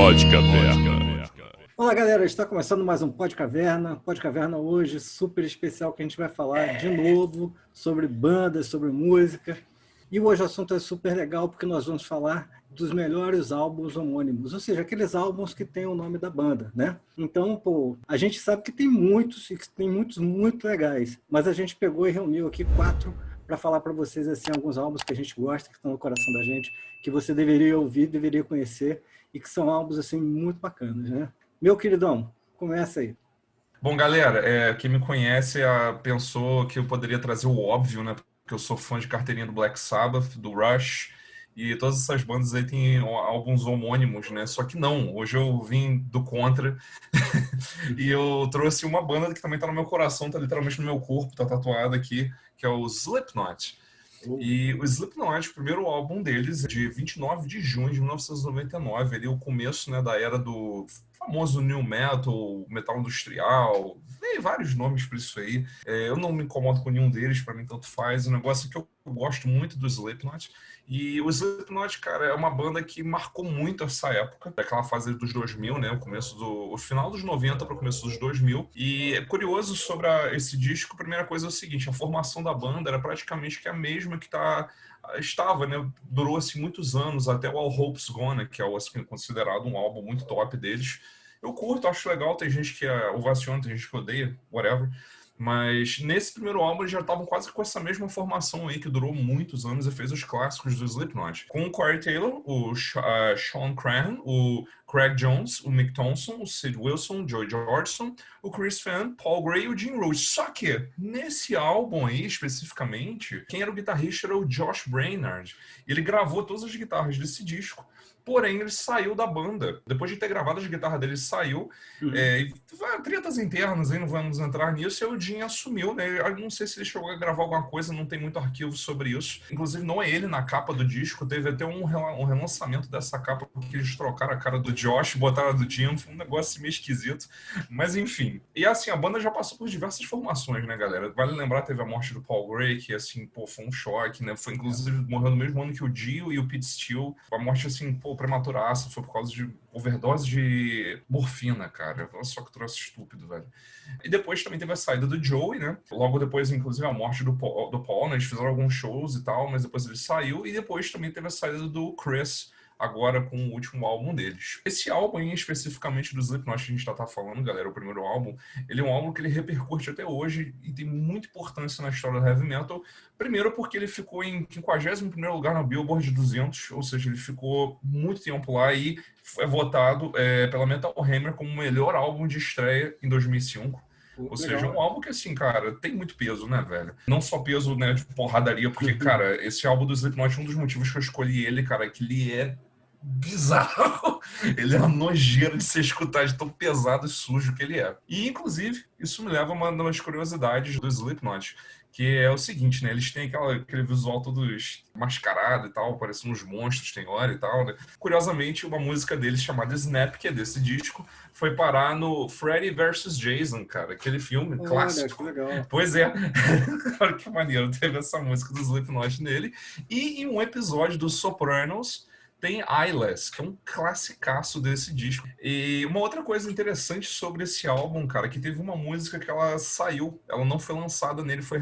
Pod Caverna. Olá, galera, está começando mais um Pod Caverna. Pod Caverna hoje, super especial, que a gente vai falar de novo sobre bandas, sobre música. E hoje o assunto é super legal, porque nós vamos falar dos melhores álbuns homônimos, ou seja, aqueles álbuns que têm o nome da banda, né? Então, a gente sabe que tem muitos, e que tem muitos muito legais, mas a gente pegou e reuniu aqui 4 para falar para vocês assim, alguns álbuns que a gente gosta, que estão no coração da gente, que você deveria ouvir, deveria conhecer, e que são álbuns assim, muito bacanas, né? Meu queridão, começa aí. Bom, galera, quem me conhece pensou que eu poderia trazer o óbvio, né? Porque eu sou fã de carteirinha do Black Sabbath, do Rush, e todas essas bandas aí têm alguns homônimos, né? Só que não, hoje eu vim do contra e eu trouxe uma banda que também tá no meu coração, tá literalmente no meu corpo, tá tatuada aqui, que é o Slipknot. E o Slipknot, o primeiro álbum deles, é de 29 de junho de 1999, ali o começo, né, da era do famoso new metal, metal industrial, tem vários nomes para isso aí. Eu não me incomodo com nenhum deles, para mim tanto faz. O negócio é que eu gosto muito do Slipknot. E o Slipknot, cara, é uma banda que marcou muito essa época, daquela fase dos 2000, né, o final dos 90 para o começo dos 2000. E é curioso sobre esse disco, a primeira coisa é o seguinte, a formação da banda era praticamente que a mesma que estava, né, durou assim muitos anos, até o All Hope's Gone, que é assim, considerado um álbum muito top deles. Eu curto, acho legal, tem gente que ovaciona, tem gente que odeia, whatever. Mas nesse primeiro álbum eles já estavam quase com essa mesma formação aí, que durou muitos anos e fez os clássicos do Slipknot. Com o Corey Taylor, o Sean Crahan, o Craig Jones, o Mick Thompson, o Sid Wilson, o Joey Jordison, o Chris Fan, Paul Gray e o Jim Root. Só que nesse álbum aí, especificamente, quem era o guitarrista era o Josh Brainard. Ele gravou todas as guitarras desse disco. Porém, ele saiu da banda. Depois de ter gravado as guitarras dele, ele saiu. Tretas internas, aí não vamos entrar nisso. E o Jim assumiu, né? Eu não sei se ele chegou a gravar alguma coisa, não tem muito arquivo sobre isso. Inclusive, não é ele na capa do disco. Teve até um relançamento dessa capa, porque eles trocaram a cara do Josh, botaram a do Jim. Foi um negócio meio esquisito. Mas, enfim. E, assim, a banda já passou por diversas formações, né, galera? Vale lembrar, teve a morte do Paul Gray, que, assim, foi um choque, né? Foi, inclusive, morreu no mesmo ano que o Dio e o Pete Steele. A morte, assim, prematuraça, foi por causa de overdose de morfina, cara. Olha só que troço estúpido, velho. E depois também teve a saída do Joey, né? Logo depois, inclusive, a morte do Paul, né? Eles fizeram alguns shows e tal, mas depois ele saiu. E depois também teve a saída do Chris, agora com o último álbum deles. Esse álbum aí, especificamente do Slipknot que a gente tá falando, galera, o primeiro álbum, ele é um álbum que ele repercute até hoje e tem muita importância na história do heavy metal. Primeiro porque ele ficou em 51º lugar na Billboard 200, ou seja, ele ficou muito tempo lá e é votado pela Metal Hammer como o melhor álbum de estreia em 2005. Ou seja, um álbum que, assim, cara, tem muito peso, né, velho? Não só peso, né, de porradaria, porque, cara, esse álbum do Slipknot, um dos motivos que eu escolhi ele, cara, é que ele é bizarro. Ele é uma nojeira de se escutar, de tão pesado e sujo que ele é. E, inclusive, isso me leva a uma das curiosidades do Slipknot, que é o seguinte, né? Eles têm aquele visual todo mascarado e tal, parecem uns monstros, tem hora e tal, né? Curiosamente, uma música deles chamada Snap, que é desse disco, foi parar no Freddy vs. Jason, cara. Aquele filme clássico. Que legal. Pois é. Olha que maneiro. Teve essa música do Slipknot nele. E em um episódio dos Sopranos, tem Eyeless, que é um classicaço desse disco. E uma outra coisa interessante sobre esse álbum, cara, que teve uma música que ela saiu, ela não foi lançada nele, foi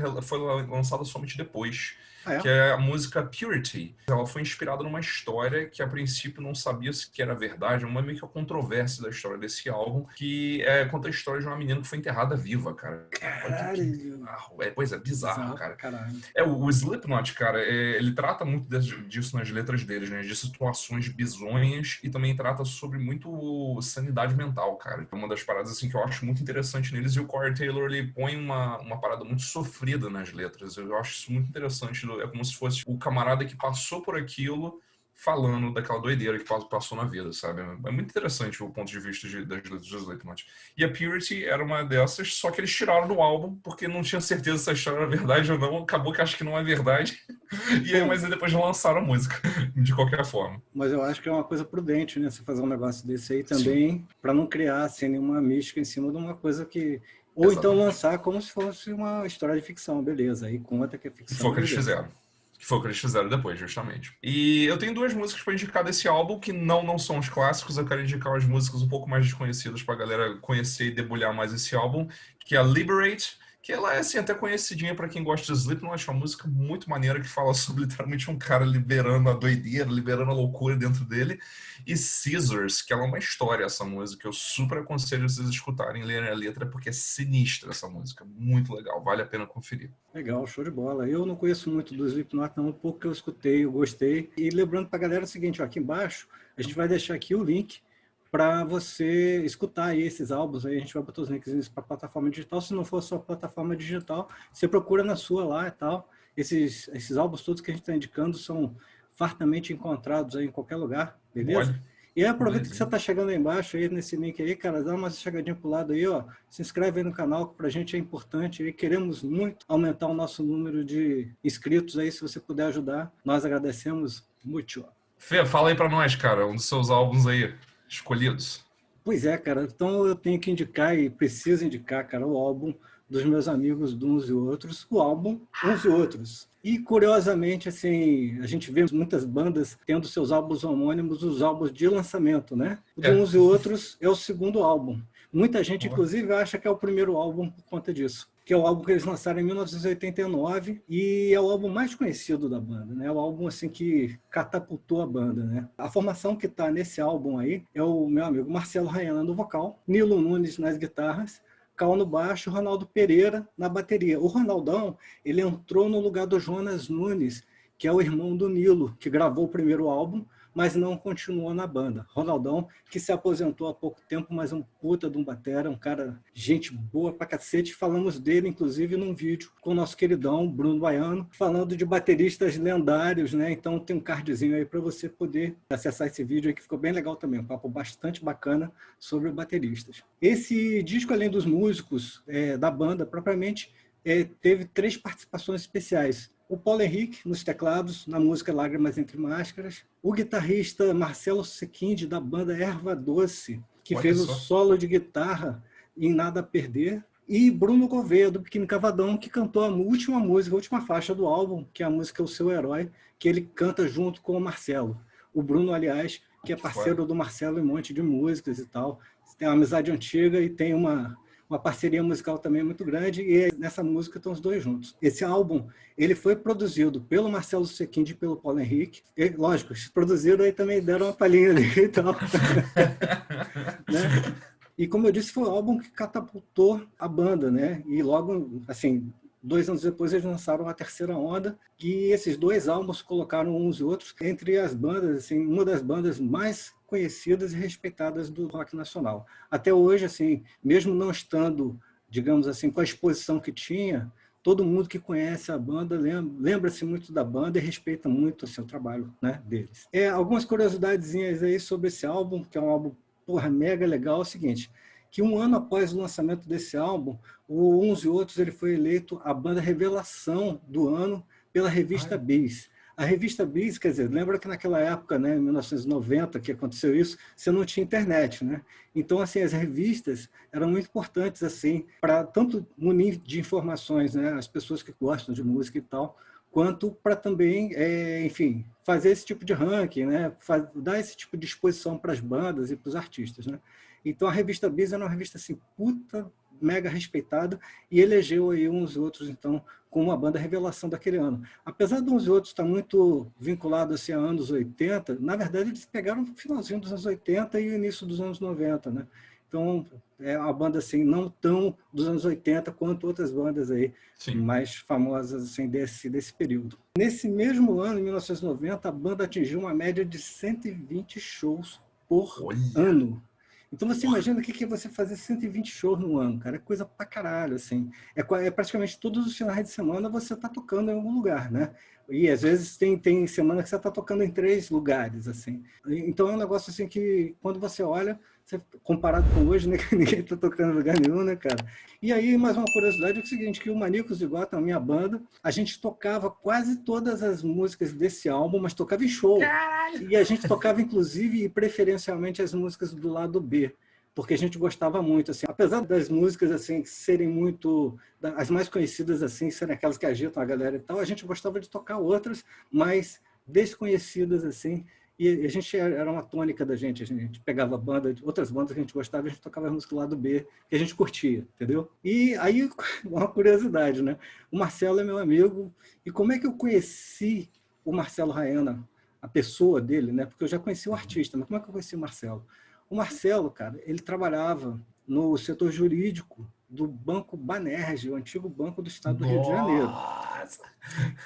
lançada somente depois. Que é a música Purity. Ela foi inspirada numa história que a princípio não sabia se que era verdade, uma meio que a controvérsia da história desse álbum, que conta a história de uma menina que foi enterrada viva, cara. Caralho. Que bizarro. Pois é, bizarro, cara. Caralho. O Slipknot, cara, ele trata muito disso nas letras deles, né? De situações bizonhas e também trata sobre muito sanidade mental, cara. É uma das paradas, assim, que eu acho muito interessante neles. E o Corey Taylor, ele põe uma parada muito sofrida nas letras. Eu acho isso muito interessante. É como se fosse o camarada que passou por aquilo falando daquela doideira que passou na vida, sabe? É muito interessante o ponto de vista das letras do Slipknot. E a Purity era uma dessas, só que eles tiraram do álbum, porque não tinha certeza se a história era verdade ou não. Acabou que acho que não é verdade. Mas aí depois lançaram a música, de qualquer forma. Mas eu acho que é uma coisa prudente, né? Você fazer um negócio desse aí também, para não criar assim, nenhuma mística em cima de uma coisa que... Ou Exatamente. então lançar como se fosse uma história de ficção, beleza. Aí conta que é ficção. Foi o que eles fizeram. Que foi o que eles fizeram depois, justamente. E eu tenho duas músicas para indicar desse álbum que não são os clássicos. Eu quero indicar umas músicas um pouco mais desconhecidas pra galera conhecer e debulhar mais esse álbum, que é a Liberate, que ela é assim, até conhecidinha pra quem gosta de Slipknot. É uma música muito maneira que fala sobre literalmente um cara liberando a doideira, liberando a loucura dentro dele. E Scissors, que ela é uma história, essa música. Eu super aconselho vocês escutarem, lerem a letra, porque é sinistra essa música. Muito legal, vale a pena conferir. Legal, show de bola. Eu não conheço muito do Slipknot, não, um pouco que eu escutei, eu gostei. E lembrando para a galera o seguinte, ó, aqui embaixo, a gente vai deixar aqui o link para você escutar aí esses álbuns. Aí a gente vai botar os links para a plataforma digital. Se não for a sua plataforma digital, você procura na sua lá e tal. Esses álbuns todos que a gente está indicando são fartamente encontrados aí em qualquer lugar, beleza? Olha, E aí, aproveita que beleza. você está chegando aí embaixo, aí nesse link aí, cara, dá uma chegadinha pro lado aí, ó. Se inscreve aí no canal, que pra gente é importante. E queremos muito aumentar o nosso número de inscritos aí, se você puder ajudar. Nós agradecemos muito. Fê, fala aí pra nós, cara, um dos seus álbuns aí escolhidos. Pois é, cara. Então eu tenho que indicar e preciso indicar, cara, o álbum dos meus amigos de Uns e Outros, o álbum Uns e Outros. E, curiosamente, assim, a gente vê muitas bandas tendo seus álbuns homônimos, os álbuns de lançamento, né? O de Uns e Outros é o segundo álbum. Muita gente, inclusive, acha que é o primeiro álbum por conta disso, que é o álbum que eles lançaram em 1989 e é o álbum mais conhecido da banda, né? É o álbum assim que catapultou a banda, né? A formação que está nesse álbum aí é o meu amigo Marcelo Rayana no vocal, Nilo Nunes nas guitarras, Cal no baixo, Ronaldo Pereira na bateria. O Ronaldão, ele entrou no lugar do Jonas Nunes, que é o irmão do Nilo, que gravou o primeiro álbum, mas não continuou na banda. Ronaldão, que se aposentou há pouco tempo, mas um puta de um batera, um cara, gente boa pra cacete. Falamos dele, inclusive, num vídeo com o nosso queridão Bruno Baiano, falando de bateristas lendários, né? Então tem um cardzinho aí para você poder acessar esse vídeo aí, que ficou bem legal também, um papo bastante bacana sobre bateristas. Esse disco, além dos músicos da banda propriamente, teve 3 participações especiais. O Paulo Henrique nos teclados, na música Lágrimas Entre Máscaras. O guitarrista Marcelo Sequinde, da banda Erva Doce, que fez o solo de guitarra em Nada a Perder. E Bruno Gouveia, do Biquíni Cavadão, que cantou a última música, a última faixa do álbum, que é a música O Seu Herói, que ele canta junto com o Marcelo. O Bruno, aliás, que é parceiro do Marcelo em um monte de músicas e tal. Tem uma amizade antiga e tem uma parceria musical também muito grande, e nessa música estão os dois juntos. Esse álbum, ele foi produzido pelo Marcelo Sequinde e pelo Paulo Henrique. E, lógico, eles produziram e também deram uma palhinha ali e tal. Né? E como eu disse, foi um álbum que catapultou a banda, né? E logo, assim, 2 anos depois eles lançaram a Terceira Onda, e esses 2 álbuns colocaram uns e outros entre as bandas, assim, uma das bandas mais conhecidas e respeitadas do rock nacional. Até hoje, assim, mesmo não estando, digamos assim, com a exposição que tinha, todo mundo que conhece a banda lembra-se muito da banda e respeita muito o seu trabalho, né, deles. Algumas curiosidadezinhas aí sobre esse álbum, que é um álbum mega legal, é o seguinte, que um ano após o lançamento desse álbum, o Uns e Outros ele foi eleito a banda revelação do ano pela revista Bis. A revista Bis, quer dizer, lembra que naquela época, né, em 1990, que aconteceu isso, você não tinha internet, né? Então, assim, as revistas eram muito importantes, assim, para tanto munir de informações, né, as pessoas que gostam de música e tal, quanto para também, enfim, fazer esse tipo de ranking, né, dar esse tipo de exposição para as bandas e para os artistas, né? Então, a revista Bis era uma revista, assim, mega respeitada, e elegeu aí Uns e Outros, então, como uma banda revelação daquele ano. Apesar de Uns e Outros estar muito vinculado assim, a anos 80, na verdade eles pegaram o finalzinho dos anos 80 e o início dos anos 90, né? Então, é uma banda assim, não tão dos anos 80 quanto outras bandas aí, mais famosas assim, desse período. Nesse mesmo ano, em 1990, a banda atingiu uma média de 120 shows por ano. Então você imagina o que é você fazer 120 shows no ano, cara, é coisa pra caralho, assim. É praticamente todos os finais de semana você tá tocando em algum lugar, né? E às vezes tem semana que você tá tocando em 3 lugares, assim. Então é um negócio assim que, quando você olha, comparado com hoje, né, que ninguém tá tocando em lugar nenhum, né, cara? E aí, mais uma curiosidade é o seguinte, que o Maníacos de Gotham, a minha banda, a gente tocava quase todas as músicas desse álbum, mas tocava em show. Caralho! E a gente tocava, inclusive, e preferencialmente as músicas do lado B. porque a gente gostava muito, assim, apesar das músicas assim serem muito, as mais conhecidas assim, serem aquelas que agitam a galera e tal, a gente gostava de tocar outras mais desconhecidas assim, e a gente era uma tônica da gente, a gente pegava banda, outras bandas que a gente gostava, a gente tocava a música do lado B, que a gente curtia, entendeu? E aí, uma curiosidade, né? O Marcelo é meu amigo, e como é que eu conheci o Marcelo Raiana, a pessoa dele, né? Porque eu já conheci o artista, mas como é que eu conheci o Marcelo? O Marcelo, cara, ele trabalhava no setor jurídico do Banco Banerj, o antigo Banco do Estado do Rio de Janeiro. Nossa!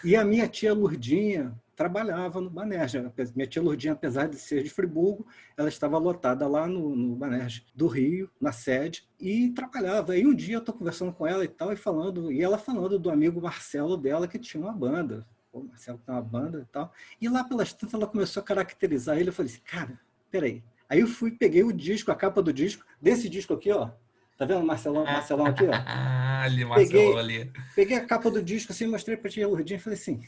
E a minha tia Lourdinha trabalhava no Banerj. Minha tia Lourdinha, apesar de ser de Friburgo, ela estava lotada lá no Banerj do Rio, na sede, e trabalhava. E um dia eu estou conversando com ela e tal, e ela falando do amigo Marcelo dela, que tinha uma banda. O Marcelo tem uma banda e tal. E lá pelas tantas ela começou a caracterizar ele. Eu falei assim, cara, peraí. Aí eu fui, peguei o disco, a capa do disco, desse disco aqui, ó. Tá vendo o Marcelão aqui, ó? Ali, Marcelo, Peguei, ali. peguei a capa do disco, assim, mostrei pra tia Lourdinha e falei assim,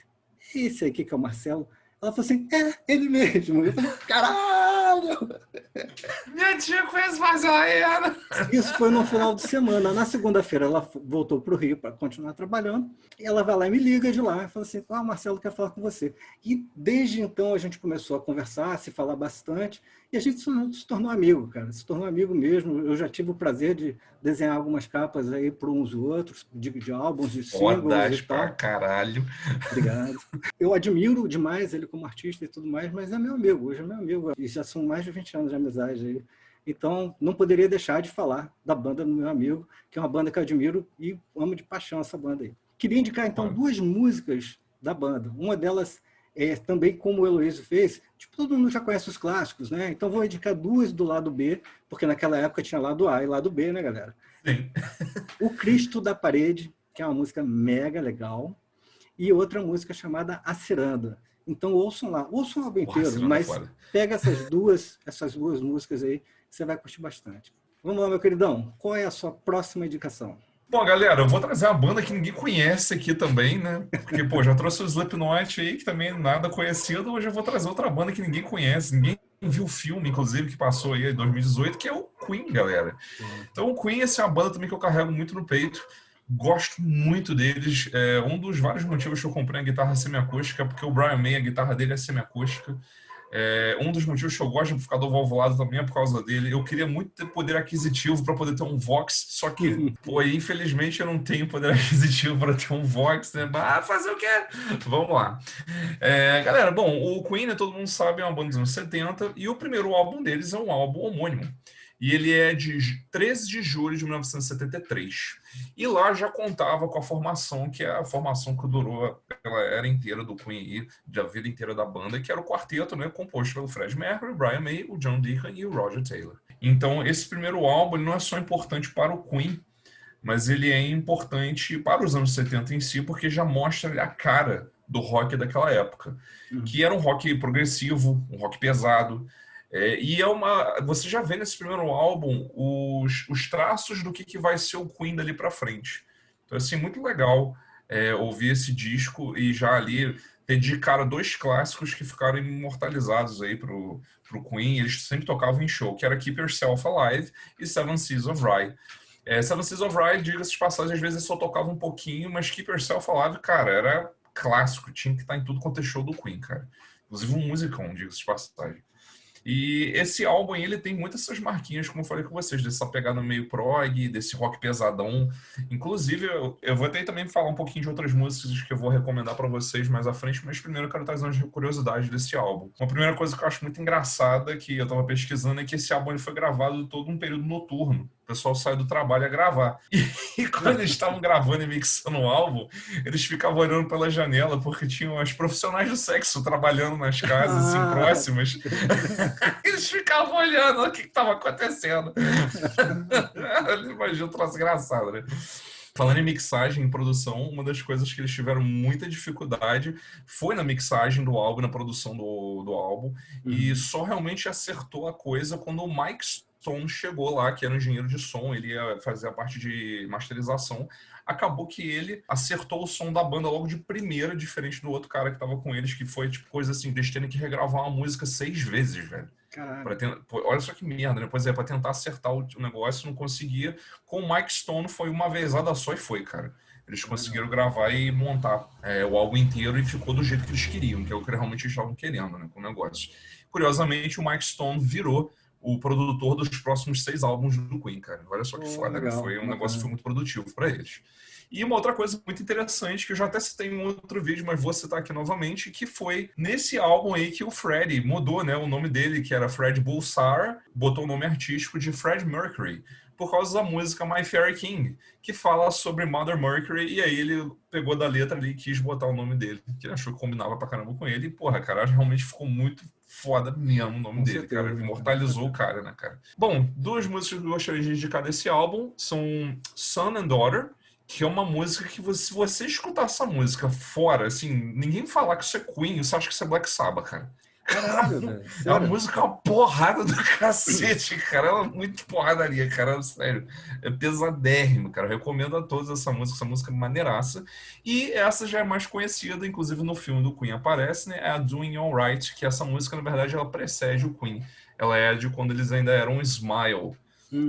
esse aqui que é o Marcelo? Ela falou assim, ele mesmo. Eu falei, caralho! Minha tia conhece Marcelo Raiana. Isso foi no final de semana. Na segunda-feira ela voltou para o Rio para continuar trabalhando. E ela vai lá e me liga de lá. E fala assim, o Marcelo quer falar com você. E desde então a gente começou a conversar, a se falar bastante. E a gente se tornou amigo, cara. Se tornou amigo mesmo. Eu já tive o prazer de desenhar algumas capas aí para uns outros, de álbuns, de singles e Fodas pra tal. caralho. Obrigado. Eu admiro demais ele como artista e tudo mais, mas é meu amigo, hoje é meu amigo. E já são mais de 20 anos de amizade aí. Então, não poderia deixar de falar da banda do meu amigo, que é uma banda que eu admiro e amo de paixão essa banda aí. Queria indicar, então, duas músicas da banda. Uma delas é também como o Heloísio fez, tipo, todo mundo já conhece os clássicos, né? Então, vou indicar duas do lado B, porque naquela época tinha lado A e lado B, né, galera? Sim. O Cristo da Parede, que é uma música mega legal, e outra música chamada A Ciranda. Então ouçam lá, ouçam o álbum inteiro, mas pega essas duas músicas aí, você vai curtir bastante. Vamos lá, meu queridão, qual é a sua próxima indicação? Bom, galera, eu vou trazer uma banda que ninguém conhece aqui também, né? Porque, pô, já trouxe o Slipknot aí, que também é nada conhecido, hoje eu vou trazer outra banda que ninguém conhece, ninguém viu o filme, inclusive, que passou aí em 2018, que é o Queen, galera. Então, o Queen, essa é uma banda também que eu carrego muito no peito. Gosto muito deles. É um dos vários motivos que eu comprei a guitarra semiacústica, porque o Brian May, a guitarra dele é semiacústica. Um dos motivos que eu gosto de amplificador valvulado também é por causa dele. Eu queria muito ter poder aquisitivo para poder ter um Vox, só que, pô, infelizmente eu não tenho poder aquisitivo para ter um Vox, né? Mas fazer o quê? Vamos lá. Galera, bom, o Queen, né, todo mundo sabe, é uma banda dos anos 70 e o primeiro álbum deles é um álbum homônimo. E ele é de 13 de julho de 1973. E lá já contava com a formação, que é a formação que durou pela era inteira do Queen, da vida inteira da banda, que era o quarteto, né, composto pelo Fred Mercury, Brian May, o John Deacon e o Roger Taylor. Então, esse primeiro álbum ele não é só importante para o Queen, mas ele é importante para os anos 70 em si, porque já mostra a cara do rock daquela época, que era um rock progressivo, um rock pesado. Você já vê nesse primeiro álbum os traços do que vai ser o Queen dali para frente. Então, assim, muito legal ouvir esse disco e já ali ter de cara dois clássicos que ficaram imortalizados aí pro Queen. Eles sempre tocavam em show, que era Keep Yourself Alive e Seven Seas of Rhye. Seven Seas of Rhye, diga-se de passagem, às vezes só tocava um pouquinho, mas Keep Yourself Alive, cara, era clássico, tinha que estar em tudo quanto é show do Queen, cara. Inclusive um musicão, diga-se de passagem. E esse álbum ele tem muitas essas marquinhas, como eu falei com vocês, dessa pegada meio prog, desse rock pesadão. Inclusive, eu vou até também falar um pouquinho de outras músicas que eu vou recomendar para vocês mais à frente, mas primeiro eu quero trazer umas curiosidades desse álbum. Uma primeira coisa que eu acho muito engraçada, que eu estava pesquisando, é que esse álbum ele foi gravado todo um período noturno. O pessoal sai do trabalho a gravar. E quando eles estavam gravando e mixando o álbum, eles ficavam olhando pela janela, porque tinham as profissionais do sexo trabalhando nas casas assim, próximas. Eles ficavam olhando o que estava acontecendo. Imagina um troço engraçado, né? Falando em mixagem, em produção, uma das coisas que eles tiveram muita dificuldade foi na mixagem do álbum, na produção do álbum, e só realmente acertou a coisa quando o Mike Stone chegou lá, que era um engenheiro de som, ele ia fazer a parte de masterização. Acabou que ele acertou o som da banda logo de primeira, diferente do outro cara que tava com eles, que foi tipo coisa assim, eles terem que regravar uma música 6 vezes, velho. Olha só que merda, né? Pois é, pra tentar acertar o negócio, não conseguia. Com o Mike Stone foi uma vezada só e foi, cara. Eles conseguiram gravar e montar o álbum inteiro e ficou do jeito que eles queriam, que é o que realmente eles estavam querendo, né, com o negócio. Curiosamente, o Mike Stone virou o produtor dos próximos 6 álbuns do Queen, cara. Olha só que foda, né? Foi um negócio que foi muito produtivo para eles. E uma outra coisa muito interessante, que eu já até citei em um outro vídeo, mas vou citar aqui novamente, que foi nesse álbum aí que o Freddie mudou, né, o nome dele, que era Fred Bulsar, botou o nome artístico de Fred Mercury, por causa da música My Fairy King, que fala sobre Mother Mercury, e aí ele pegou da letra ali e quis botar o nome dele, que ele achou que combinava pra caramba com ele, e porra, cara, realmente ficou muito foda mesmo o nome dele, certeza, cara, imortalizou o cara, né, cara. Bom, 2 músicas que eu gostaria de indicar desse álbum são Son and Daughter, que é uma música que, se você escutar essa música fora, assim, ninguém falar que isso é Queen, você acha que isso é Black Sabbath, cara. Caralho, velho. É uma música uma porrada do cacete, cara. Ela é muito porradaria, cara. Sério. É pesadérrimo, cara. Eu recomendo a todos essa música é maneiraça. E essa já é mais conhecida, inclusive no filme do Queen aparece, né? É a Doing Alright, que essa música, na verdade, ela precede o Queen. Ela é de quando eles ainda eram Smile.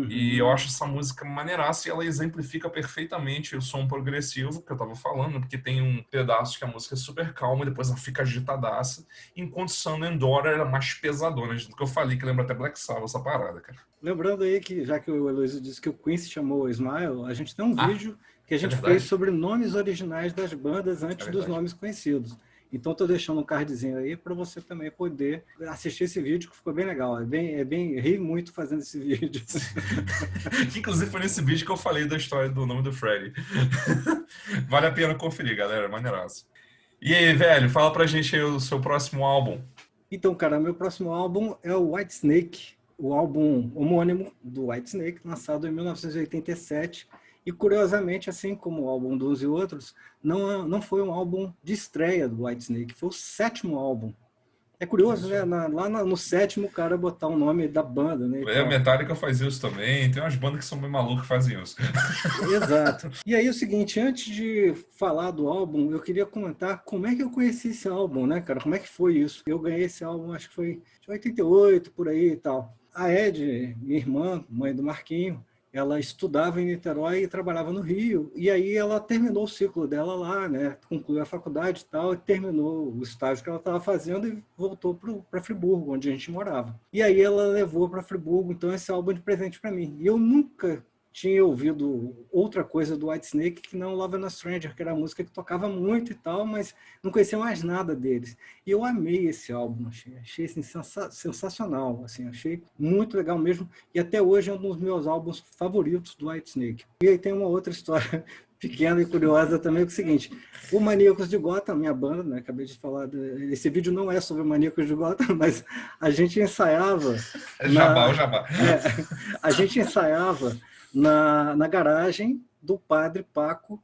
E eu acho essa música maneiraça e ela exemplifica perfeitamente o som progressivo que eu tava falando, porque tem um pedaço que a música é super calma e depois ela fica agitadaça, enquanto Son and Daughter era mais pesadona, do que eu falei, que lembra até Black Sabbath, essa parada, cara. Lembrando aí que, já que o Eloísio disse que o Queen se chamou Smile, a gente tem um vídeo que a gente fez sobre nomes originais das bandas antes dos nomes conhecidos. Então, estou deixando um cardzinho aí para você também poder assistir esse vídeo, que ficou bem legal. Ri muito fazendo esse vídeo. Que, inclusive, foi nesse vídeo que eu falei da história do nome do Freddie. Vale a pena conferir, galera. Maneiraço. E aí, velho, fala pra gente aí o seu próximo álbum. Então, cara, meu próximo álbum é o Whitesnake, o álbum homônimo do Whitesnake, lançado em 1987. E, curiosamente, assim como o álbum dos e outros, não foi um álbum de estreia do Whitesnake, foi o 7º álbum. É curioso, né? Lá no 7º, o cara botar o nome da banda, né? A Metallica faz isso também, tem umas bandas que são meio malucas que fazem isso. Exato. E aí, o seguinte, antes de falar do álbum, eu queria comentar como é que eu conheci esse álbum, né, cara? Como é que foi isso? Eu ganhei esse álbum, acho que foi de 88, por aí e tal. A Ed, minha irmã, mãe do Marquinho, ela estudava em Niterói e trabalhava no Rio. E aí ela terminou o ciclo dela lá, né? Concluiu a faculdade e tal, e terminou o estágio que ela estava fazendo e voltou para Friburgo, onde a gente morava. E aí ela levou para Friburgo, então, esse álbum de presente para mim. E eu nunca tinha ouvido outra coisa do Whitesnake que não Love and a Stranger, que era a música que tocava muito e tal, mas não conhecia mais nada deles. E eu amei esse álbum, achei assim, sensacional, assim, achei muito legal mesmo, e até hoje é um dos meus álbuns favoritos do Whitesnake. E aí tem uma outra história pequena e curiosa também, que é o seguinte, o Maníacos de Gotham, minha banda, né, acabei de falar, esse vídeo não é sobre o Maníacos de Gotham, mas a gente ensaiava... Jabá. A gente ensaiava na garagem do Padre Paco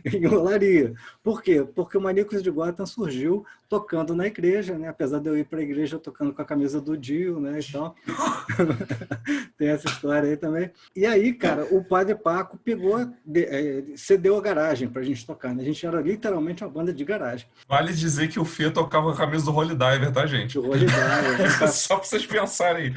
em Olaria. Por quê? Porque o Maníacos de Gotham surgiu tocando na igreja, né? Apesar de eu ir para a igreja tocando com a camisa do Dio, né? E tal. Tem essa história aí também. E aí, cara, o Padre Paco cedeu a garagem para a gente tocar, né? A gente era literalmente uma banda de garagem. Vale dizer que o Fê tocava com a camisa do Holy Diver, tá, gente? Do Holy Diver. Só para vocês pensarem.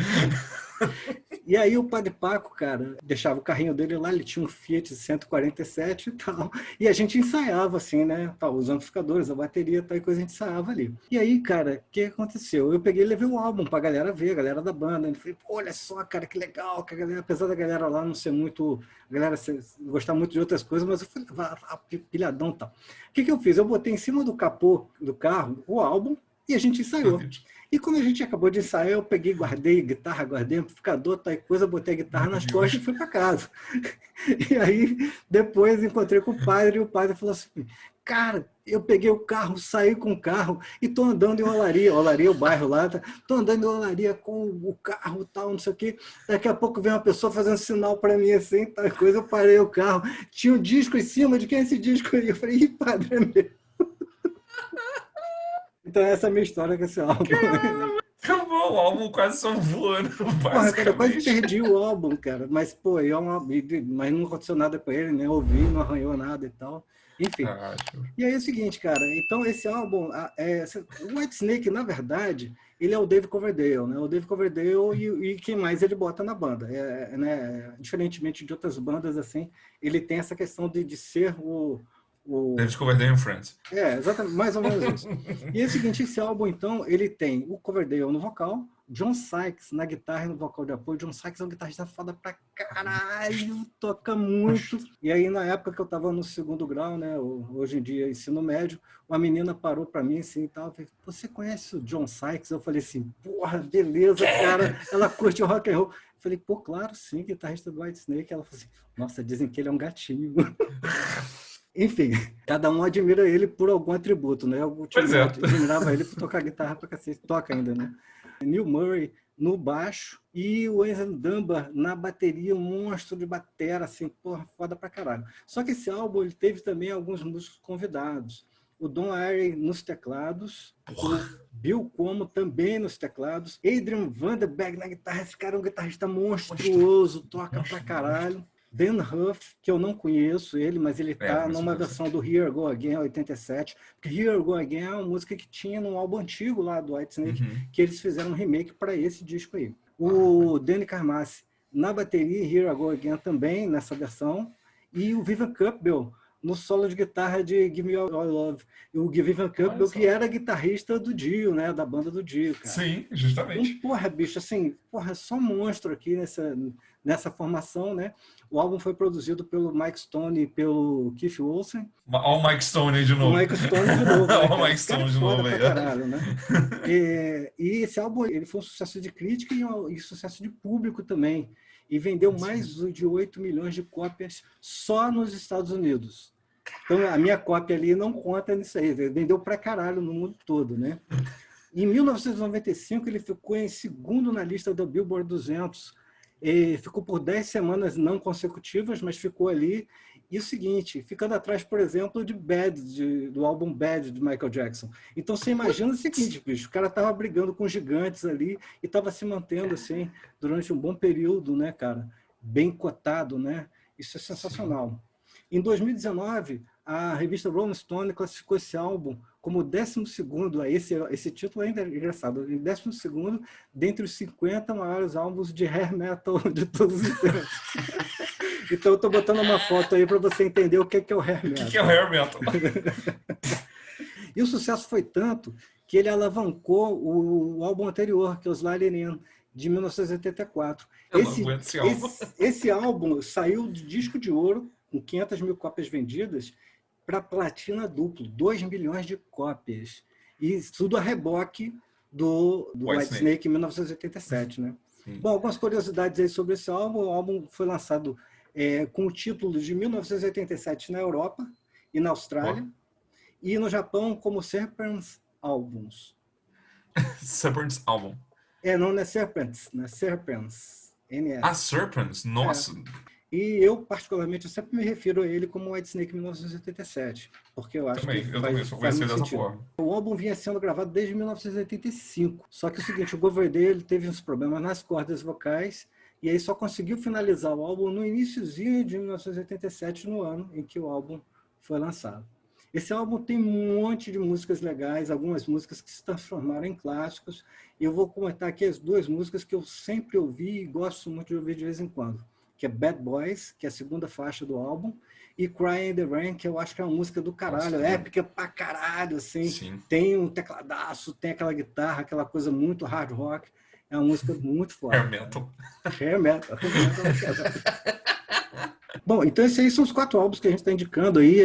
E aí o Padre Paco, cara, deixava o carrinho dele lá, ele tinha um Fiat 147 e tal, e a gente ensaiava assim, né, tal, os amplificadores, a bateria, tal, e coisa, a gente ensaiava ali. E aí, cara, o que aconteceu? Eu peguei e levei o álbum pra galera ver, a galera da banda, e falei, pô, olha só, cara, que legal, que a galera, apesar da galera lá não ser muito, a galera gostar muito de outras coisas, mas eu fui levar pilhadão e tal. O que eu fiz? Eu botei em cima do capô do carro o álbum e a gente ensaiou. E quando a gente acabou de ensaiar, eu peguei, guardei guitarra, guardei amplificador, tal coisa, botei a guitarra nas costas e fui para casa. E aí, depois encontrei com o padre, e o padre falou assim, cara, eu peguei o carro, saí com o carro e tô andando em Olaria, Olaria é o bairro lá, tô andando em Olaria com o carro, tal, não sei o quê. Daqui a pouco vem uma pessoa fazendo sinal para mim assim, tal coisa, eu parei o carro, tinha um disco em cima, de quem é esse disco aí? Eu falei, ih, padre, é meu. Então essa é a minha história com esse álbum. Caramba, o álbum quase só voando, Porra, cara, eu quase basicamente. perdi o álbum, cara. Mas, pô, mas não aconteceu nada com ele, né? Ouvi, não arranhou nada e tal. Enfim. Ah, E aí é o seguinte, cara. Então, esse álbum, o Whitesnake, na verdade, ele é o Dave Coverdale, né? O Dave Coverdale e quem mais ele bota na banda. Né? Diferentemente de outras bandas, assim, ele tem essa questão de ser David Coverdale and Friends. Exatamente, mais ou menos isso. E é o seguinte, esse álbum, então, ele tem o Coverdale no vocal, John Sykes na guitarra e no vocal de apoio. John Sykes é um guitarrista foda pra caralho, toca muito. E aí, na época que eu tava no segundo grau, né, hoje em dia ensino médio, uma menina parou pra mim assim e tal, falei, você conhece o John Sykes? Eu falei assim, porra, beleza, cara, ela curte rock and roll. Eu falei, pô, claro, sim, guitarrista do Whitesnake. Ela falou assim, nossa, dizem que ele é um gatinho. Enfim, cada um admira ele por algum atributo, né? Eu Pois é. admirava ele por tocar guitarra pra cacete, toca ainda, né? Neil Murray no baixo e o Enzo Dunbar na bateria, um monstro de batera, assim, porra, foda pra caralho. Só que esse álbum ele teve também alguns músicos convidados. O Don Airey nos teclados, o Bill Como também nos teclados, Adrian Vandenberg na guitarra, esse cara é um guitarrista monstruoso, toca pra caralho. Dan Huff, que eu não conheço ele, mas ele está numa versão do Here I Go Again, 87. Porque Here I Go Again é uma música que tinha num álbum antigo lá do Whitesnake, que eles fizeram um remake para esse disco aí. O Danny Carmassi na bateria, Here I Go Again também, nessa versão. E o Vivian Campbell no solo de guitarra de Give Me All Your Love. O Vivian Campbell, que era guitarrista do Dio, né? Da banda do Dio, cara. Sim, justamente. Então, porra, bicho, assim, porra, só monstro aqui nessa formação, né? O álbum foi produzido pelo Mike Stone e pelo Keith Olsen. Olha o Mike Stone aí de novo. O Mike Stone de novo, né, Olha o Mike Stone de novo aí. Caralho, né? E esse álbum ele foi um sucesso de crítica e sucesso de público também. E vendeu mais de 8 milhões de cópias só nos Estados Unidos. Então, a minha cópia ali não conta nisso aí. Vendeu pra caralho no mundo todo, né? Em 1995, ele ficou em segundo na lista da Billboard 200. Ficou por 10 semanas não consecutivas, mas ficou ali. E o seguinte, ficando atrás, por exemplo, de Bad, do álbum Bad, de Michael Jackson. Então, você imagina o seguinte, bicho, o cara estava brigando com gigantes ali e estava se mantendo assim durante um bom período, né, cara? Bem cotado, né? Isso é sensacional. Em 2019, a revista Rolling Stone classificou esse álbum como o 12º, esse título é engraçado, o 12º dentre os 50 maiores álbuns de hair metal de todos os tempos. Então eu estou botando uma foto aí para você entender o que é o hair metal. O que é o hair metal? E o sucesso foi tanto que ele alavancou o álbum anterior, que é o Sliding In, de 1984. Esse álbum saiu de disco de ouro, com 500 mil cópias vendidas, para platina duplo, 2 milhões de cópias. E tudo a reboque do Whitesnake em 1987. Né? Bom, algumas curiosidades aí sobre esse álbum. O álbum foi lançado com o título de 1987 na Europa e na Austrália, e no Japão como Serpents Albums. Serpents Album. Não é Serpents, né? Serpents. NS. Ah, Serpents? Nossa! E eu, particularmente, eu sempre me refiro a ele como Whitesnake 1987, porque eu acho que eu também sou conhecido dessa forma. O álbum vinha sendo gravado desde 1985, só que é o seguinte, o Coverdale teve uns problemas nas cordas vocais, e aí só conseguiu finalizar o álbum no iniciozinho de 1987, no ano em que o álbum foi lançado. Esse álbum tem um monte de músicas legais, algumas músicas que se transformaram em clássicos, e eu vou comentar aqui as duas músicas que eu sempre ouvi e gosto muito de ouvir de vez em quando, que é Bad Boys, que é a segunda faixa do álbum, e Cry in the Rain, que eu acho que é uma música do caralho, épica pra caralho, assim. Sim. Tem um tecladaço, tem aquela guitarra, aquela coisa muito hard rock, é uma música muito forte. Hair metal. Hair metal. Bom, então esses aí são os 4 álbuns que a gente está indicando aí.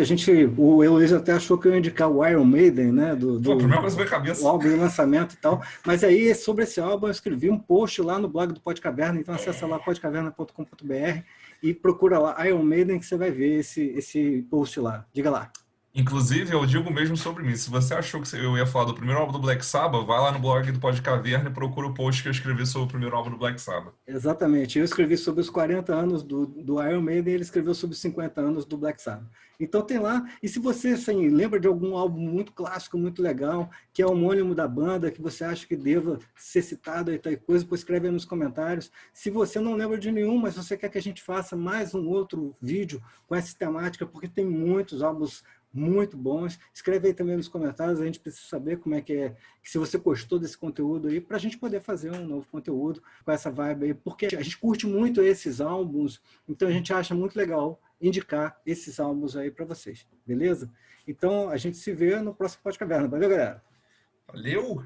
O Eloísio até achou que eu ia indicar o Iron Maiden, né? Pô, a primeira coisa veio a cabeça. O álbum de lançamento e tal. Mas aí, sobre esse álbum, eu escrevi um post lá no blog do Podcaverna, então acessa lá podcaverna.com.br e procura lá Iron Maiden que você vai ver esse post lá. Diga lá. Inclusive, eu digo mesmo sobre mim. Se você achou que eu ia falar do primeiro álbum do Black Sabbath, vai lá no blog do Pod Caverna e procura o post que eu escrevi sobre o primeiro álbum do Black Sabbath. Exatamente. Eu escrevi sobre os 40 anos do Iron Maiden e ele escreveu sobre os 50 anos do Black Sabbath. Então tem lá. E se você assim, lembra de algum álbum muito clássico, muito legal, que é homônimo da banda, que você acha que deva ser citado e tal coisa, pois escreve aí nos comentários. Se você não lembra de nenhum, mas você quer que a gente faça mais um outro vídeo com essa temática, porque tem muitos álbuns muito bons. Escreve aí também nos comentários, a gente precisa saber como é, se você gostou desse conteúdo aí, para a gente poder fazer um novo conteúdo com essa vibe aí, porque a gente curte muito esses álbuns, então a gente acha muito legal indicar esses álbuns aí para vocês, beleza? Então a gente se vê no próximo Pod Caverna. Valeu, galera! Valeu!